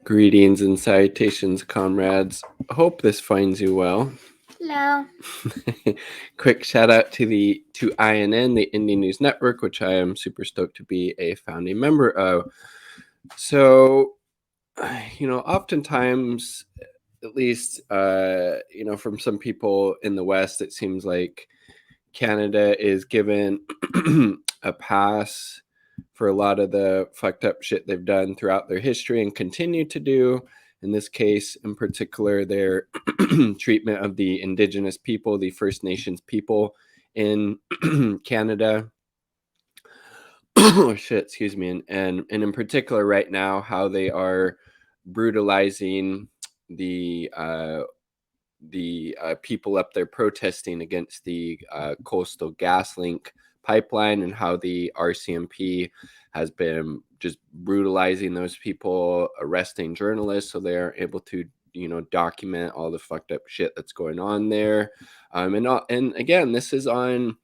Greetings and salutations, comrades. Hope this finds you well. Hello. Quick shout out to INN, the Indie News Network, which I am super stoked to be a founding member of. So, oftentimes, at least, from some people in the West, it seems like Canada is given a pass for a lot of the fucked up shit they've done throughout their history and continue to do. In this case, in particular, their treatment of the Indigenous people, the First Nations people in Canada. Oh shit, excuse me. And in particular, right now, how they are brutalizing the people up there protesting against the Coastal GasLink pipeline, and how the RCMP has been just brutalizing those people, arresting journalists so they're able to document all the fucked up shit that's going on there. And again, this is on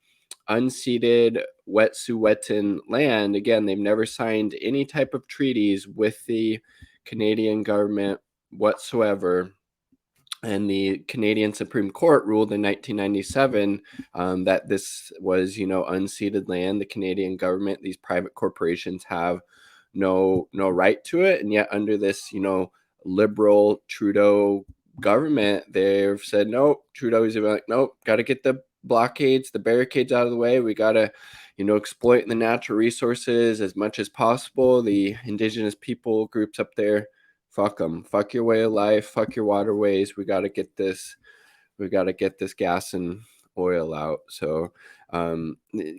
unceded Wet'suwet'en land. Again, they've never signed any type of treaties with the Canadian government whatsoever. And the Canadian Supreme Court ruled in 1997 that this was, unceded land. The Canadian government, these private corporations have no right to it. And yet under this, liberal Trudeau government, they've said, nope. Trudeau's like, nope, got to get the blockades, the barricades out of the way. We got to, exploit the natural resources as much as possible. The Indigenous people groups up there, fuck them. Fuck your way of life. Fuck your waterways. We got to get this. We got to get this gas and oil out. So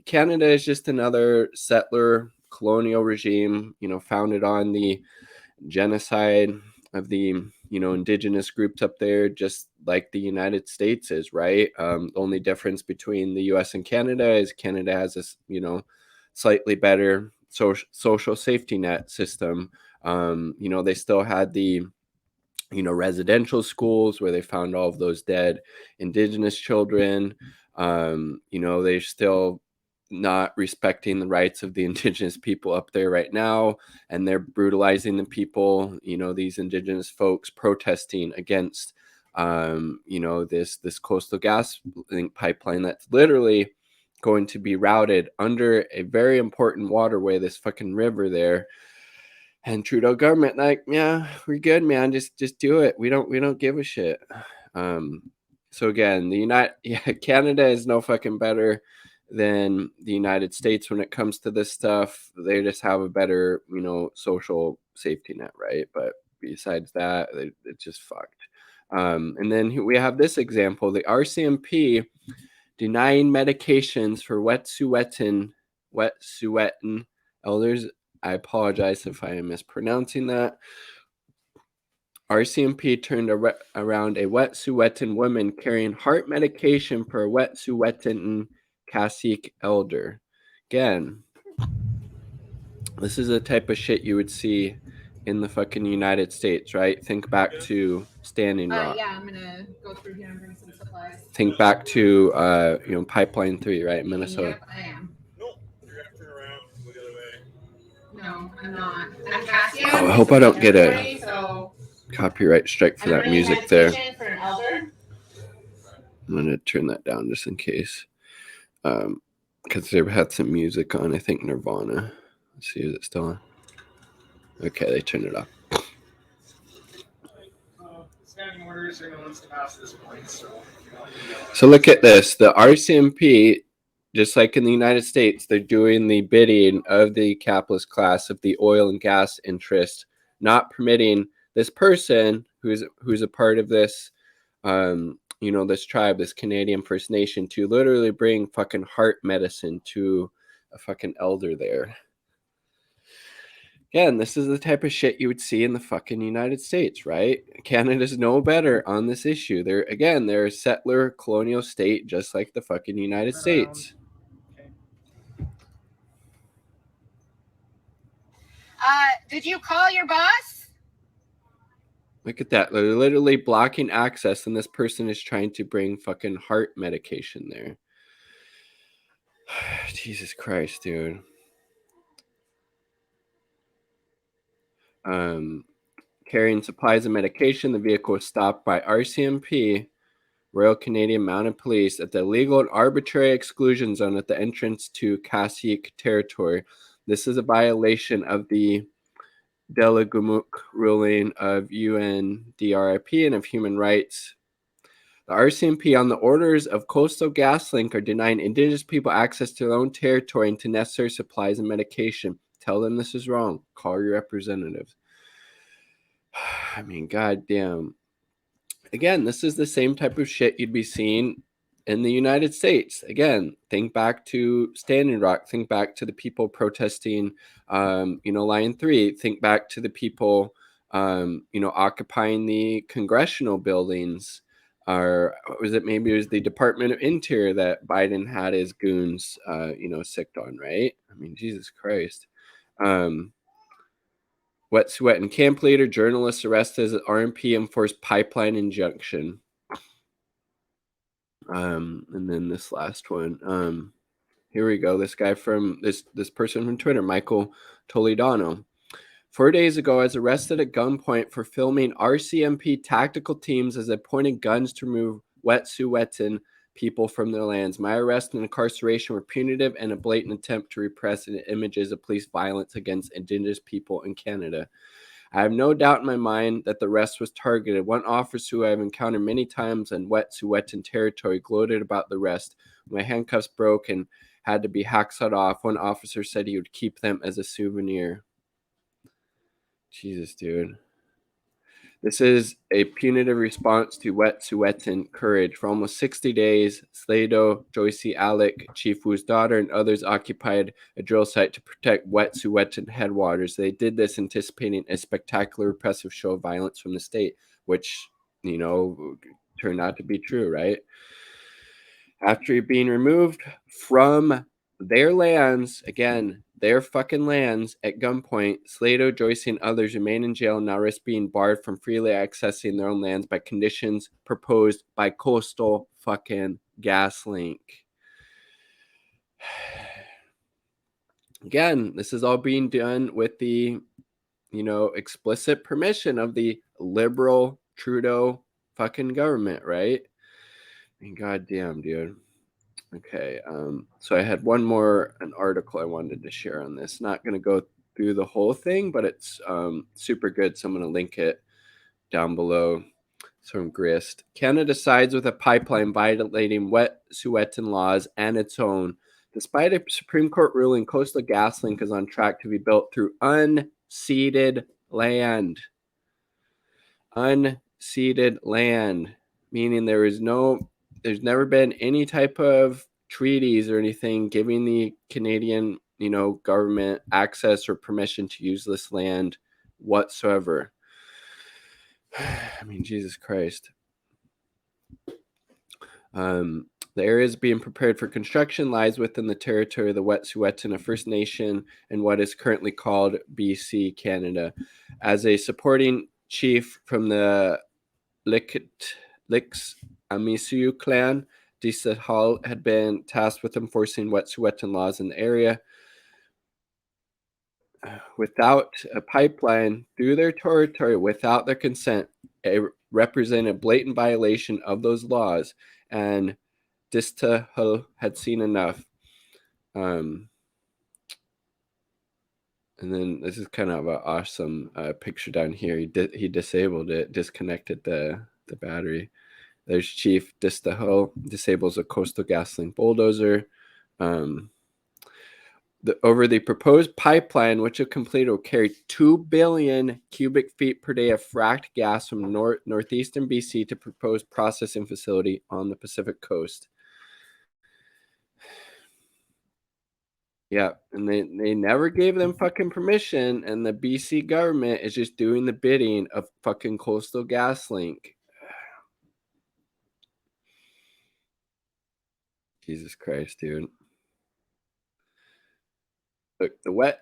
Canada is just another settler colonial regime, founded on the genocide of the Indigenous groups up there, just like the United States is, right? The only difference between the U.S. and Canada is Canada has this slightly better social safety net system. They still had the residential schools where they found all of those dead Indigenous children. They're still not respecting the rights of the Indigenous people up there right now, and they're brutalizing the people, these Indigenous folks protesting against this Coastal GasLink pipeline that's literally going to be routed under a very important waterway, this fucking river there. And Trudeau government, like, yeah, we're good, man. Just do it. We don't give a shit. So again, Canada is no fucking better than the United States when it comes to this stuff. They just have a better, social safety net, right? But besides that, it's just fucked. And then we have this example: the RCMP denying medications for Wet'suwet'en elders. I apologize if I am mispronouncing that. RCMP turned around a Wet'suwet'en woman carrying heart medication for a Wet'suwet'en Cacique elder. Again, this is the type of shit you would see in the fucking United States, right? Think back to Standing Rock. Yeah, I'm gonna go through here and bring some supplies. Think back to Pipeline 3, right? Minnesota. Yep, I am. Nope, you're gonna turn around and go the other way. No, I'm not. I'm Cassia. Oh, I hope I don't get a so copyright strike for that music there. For an elder. I'm gonna turn that down just in case, because they've had some music on. I think Nirvana. Let's see, is it still on? Okay, they turned it off. Standing orders are going to pass this point, So look at this. The RCMP, just like in the United States, they're doing the bidding of the capitalist class, of the oil and gas interest, not permitting this person who's a part of this, this tribe, this Canadian First Nation, to literally bring fucking heart medicine to a fucking elder there. Again, this is the type of shit you would see in the fucking United States, right? Canada's no better on this issue. They're a settler colonial state just like the fucking United States. Did you call your boss? Look at that. They're literally blocking access, and this person is trying to bring fucking heart medication there. Jesus Christ, dude. carrying supplies and medication. The vehicle was stopped by RCMP, Royal Canadian Mounted Police, at the illegal and arbitrary exclusion zone at the entrance to Kashyyyk territory. This is a violation of the Delagumuk ruling of UNDRIP and of human rights. The RCMP, on the orders of Coastal GasLink, are denying Indigenous people access to their own territory and to necessary supplies and medication. Tell them this is wrong. Call your representatives. I mean, goddamn. Again, this is the same type of shit you'd be seeing in the United States. Again, think back to Standing Rock. Think back to the people protesting, Line 3. Think back to the people, occupying the congressional buildings. Or was it maybe it was the Department of Interior that Biden had his goons, sicked on, right? I mean, Jesus Christ. Wet'suwet'en camp leader, journalists arrested as RMP enforced pipeline injunction. And then this last one. Here we go. This guy from this person from Twitter, Michael Toledano. 4 days ago, I was arrested at gunpoint for filming RCMP tactical teams as they pointed guns to remove Wet'suwet'en people from their lands. My arrest and incarceration were punitive and a blatant attempt to repress images of police violence against Indigenous people in Canada. I have no doubt in my mind that the arrest was targeted. One officer who I have encountered many times in Wet'suwet'en territory gloated about the arrest. My handcuffs broke and had to be hacksawed off. One officer said he would keep them as a souvenir. Jesus, dude. This is a punitive response to Wet'suwet'en courage. For almost 60 days, Slado, Joyce Alec, Chief Wu's daughter, and others occupied a drill site to protect Wet'suwet'en headwaters. They did this anticipating a spectacular repressive show of violence from the state, which, turned out to be true, right? After being removed from their lands, again, their fucking lands, at gunpoint, Slado, Joyce, and others remain in jail and now risk being barred from freely accessing their own lands by conditions proposed by Coastal fucking GasLink. Again, this is all being done with the, explicit permission of the liberal Trudeau fucking government, right? I mean, goddamn, dude. Okay, so I had an article I wanted to share on this. Not going to go through the whole thing, but it's super good, so I'm going to link it down below. It's from Grist. Canada sides with a pipeline violating Wet'suwet'en laws and its own. Despite a Supreme Court ruling, Coastal GasLink is on track to be built through unceded land. Unceded land, meaning there's never been any type of treaties or anything giving the Canadian, government access or permission to use this land whatsoever. I mean, Jesus Christ. The areas being prepared for construction lies within the territory of the Wet'suwet'en, a First Nation, in what is currently called BC, Canada. As a supporting chief from the Licks Amisu clan, Disa Hall had been tasked with enforcing Wet'suwet'en laws in the area. Without a pipeline through their territory, without their consent, it represented a blatant violation of those laws, and Dista Hull had seen enough. And then this is kind of an awesome picture down here. He disabled it, disconnected the battery. There's Chief Dista Hull disables a Coastal GasLink bulldozer. Over the proposed pipeline, which if completed will carry 2 billion cubic feet per day of fracked gas from northeastern BC to proposed processing facility on the Pacific coast. Yeah, and they never gave them fucking permission, and the BC government is just doing the bidding of fucking Coastal GasLink. Jesus Christ, dude. Look, the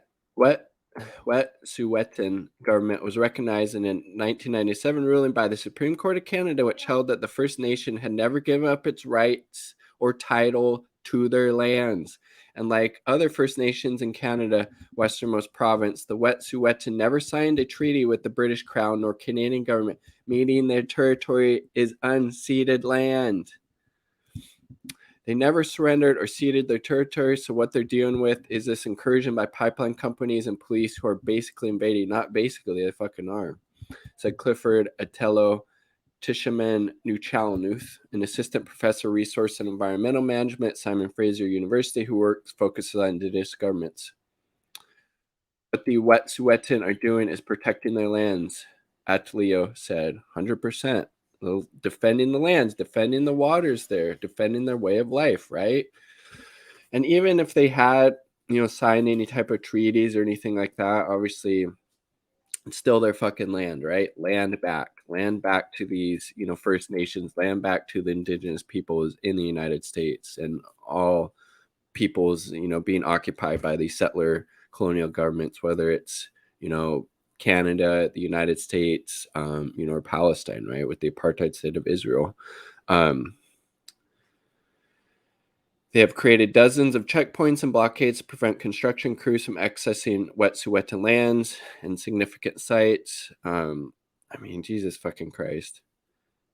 Wet'suwet'en government was recognized in a 1997 ruling by the Supreme Court of Canada, which held that the First Nation had never given up its rights or title to their lands. And like other First Nations in Canada, westernmost province, the Wet'suwet'en never signed a treaty with the British Crown nor Canadian government, meaning their territory is unceded land. They never surrendered or ceded their territory, so what they're dealing with is this incursion by pipeline companies and police who are basically invading. Not basically, they fucking are, said Clifford Atello Tishaman Nuchalnuth, an assistant professor of resource and environmental management at Simon Fraser University who focuses on indigenous governments. What the Wet'suwet'en are doing is protecting their lands, Atleo said. 100%. Defending the lands, defending the waters there, defending their way of life, right? And even if they had, signed any type of treaties or anything like that, obviously it's still their fucking land, right? Land back to these, First Nations, land back to the indigenous peoples in the United States, and all peoples, being occupied by these settler colonial governments, whether it's, Canada, the United States, or Palestine, right, with the apartheid state of Israel. They have created dozens of checkpoints and blockades to prevent construction crews from accessing Wet'suwet'en lands and significant sites. Jesus fucking Christ.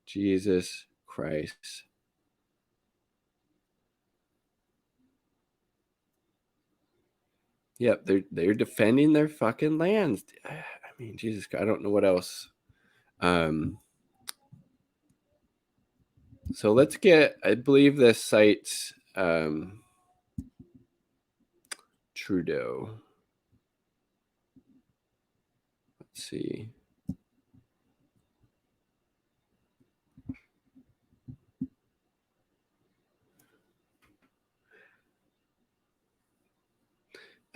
Jesus Christ. Yep, they're defending their fucking lands. Jesus, I don't know what else. So let's get, I believe this cites Trudeau. Let's see.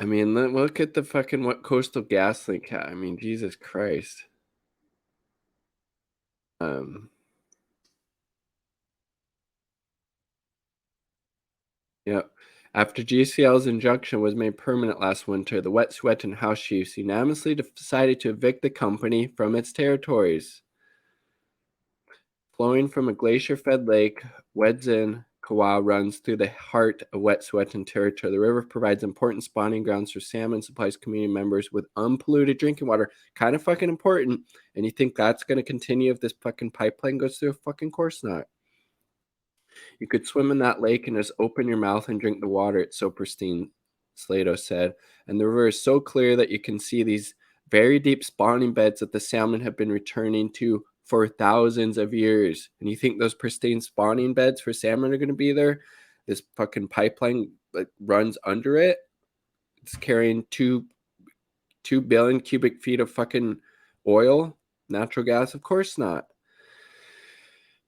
Look at the fucking what Coastal GasLink had. Jesus Christ. Yep. After GCL's injunction was made permanent last winter, the Wet'suwet'en House chiefs unanimously decided to evict the company from its territories. Flowing from a glacier-fed lake, Wedzin Kawa runs through the heart of Wet'suwet'en territory. The river provides important spawning grounds for salmon, supplies community members with unpolluted drinking water. Kind of fucking important. And you think that's going to continue if this fucking pipeline goes through? Of course not. You could swim in that lake and just open your mouth and drink the water. It's so pristine, Slato said. And the river is so clear that you can see these very deep spawning beds that the salmon have been returning to for thousands of years. And you think those pristine spawning beds for salmon are going to be there? This fucking pipeline runs under it. It's carrying 2 billion cubic feet of fucking oil, natural gas. Of course not.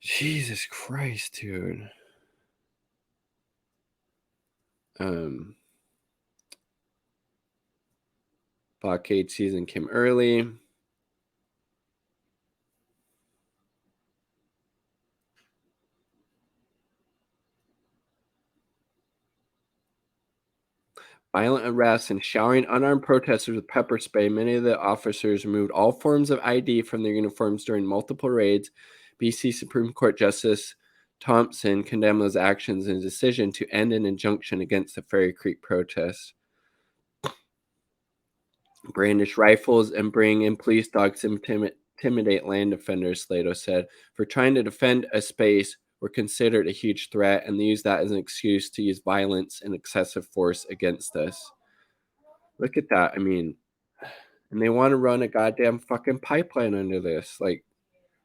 Jesus Christ, dude. Blockade season came early. Violent arrests and showering unarmed protesters with pepper spray. Many of the officers removed all forms of ID from their uniforms during multiple raids. BC Supreme Court Justice Thompson condemned those actions in a decision to end an injunction against the Fairy Creek protests. Brandish rifles and bring in police dogs to intimidate land defenders, Slato said, for trying to defend a space were considered a huge threat, and they use that as an excuse to use violence and excessive force against us. Look at that. And they want to run a goddamn fucking pipeline under this.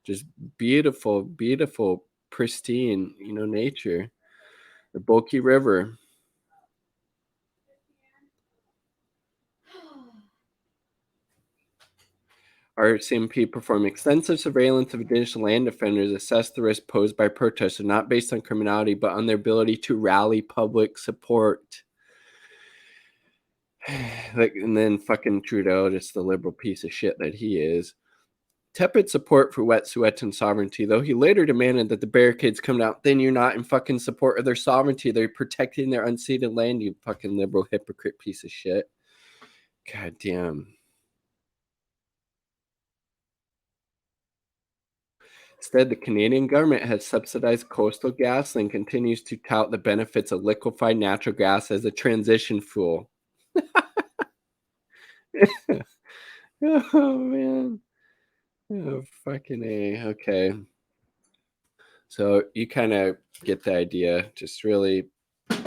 Just beautiful, beautiful, pristine, nature. The Boki River. RCMP performed extensive surveillance of Indigenous land defenders, assessed the risk posed by protesters, not based on criminality, but on their ability to rally public support. And then fucking Trudeau, just the liberal piece of shit that he is. Tepid support for Wet'suwet'en sovereignty, though he later demanded that the barricades come down. Then you're not in fucking support of their sovereignty. They're protecting their unceded land, you fucking liberal hypocrite piece of shit. God damn. Instead, the Canadian government has subsidized Coastal GasLink and continues to tout the benefits of liquefied natural gas as a transition fuel. Oh, man. Oh, fucking A. Okay. So you kind of get the idea. Just really,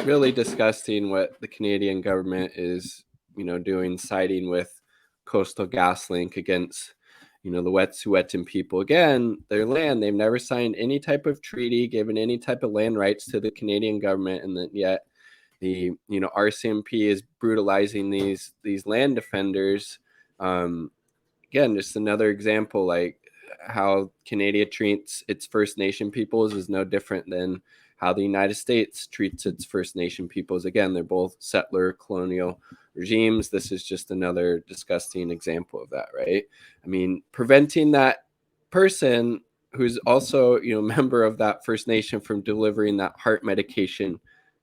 really disgusting what the Canadian government is, doing, siding with Coastal GasLink against, the Wet'suwet'en people. Again, their land, they've never signed any type of treaty, given any type of land rights to the Canadian government, and that yet the RCMP is brutalizing these land defenders. Again, just another example, like how Canada treats its First Nation peoples is no different than how the United States treats its First Nation peoples. Again, they're both settler colonial regimes. This is just another disgusting example of that, right? I mean, preventing that person who's also, a member of that First Nation from delivering that heart medication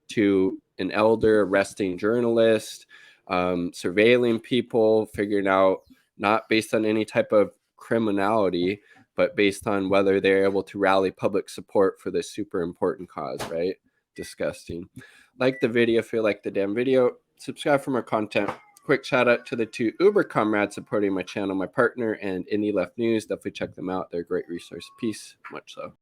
to an elder, arresting journalists, surveilling people, figuring out not based on any type of criminality, but based on whether they're able to rally public support for this super important cause, right? Disgusting. Like the video if you like the damn video. Subscribe for more content. Quick shout out to the two Uber comrades supporting my channel, my partner and Indie Left News. Definitely check them out. They're a great resource. Peace. Much so.